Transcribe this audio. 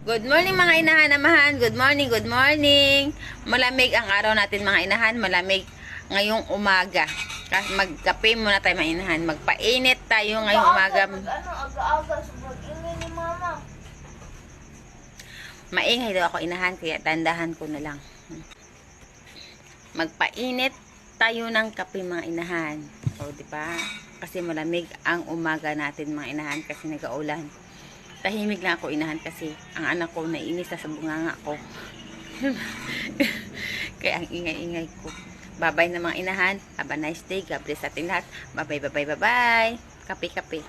Good morning mga inahan amahan. Good morning, good morning. Malamig ang araw natin mga inahan. Malamig ngayong umaga. Magkape muna tayo mga inahan. Magpainit tayo ngayong umaga. Aga-aga sa pag-ingay ni mama. Maingay daw ako inahan kaya dandahan ko na lang. Magpainit tayo ng kape mga inahan. O di ba? Kasi malamig ang umaga natin mga inahan kasi nag-aulan. Tahimik lang ako inahan kasi ang anak ko naiinis na sa bunganga ko. Kaya ang ingay-ingay ko. Bye-bye na mga inahan. Have a nice day. God bless ating lahat. Bye-bye, bye-bye, bye-bye. Kape-kape.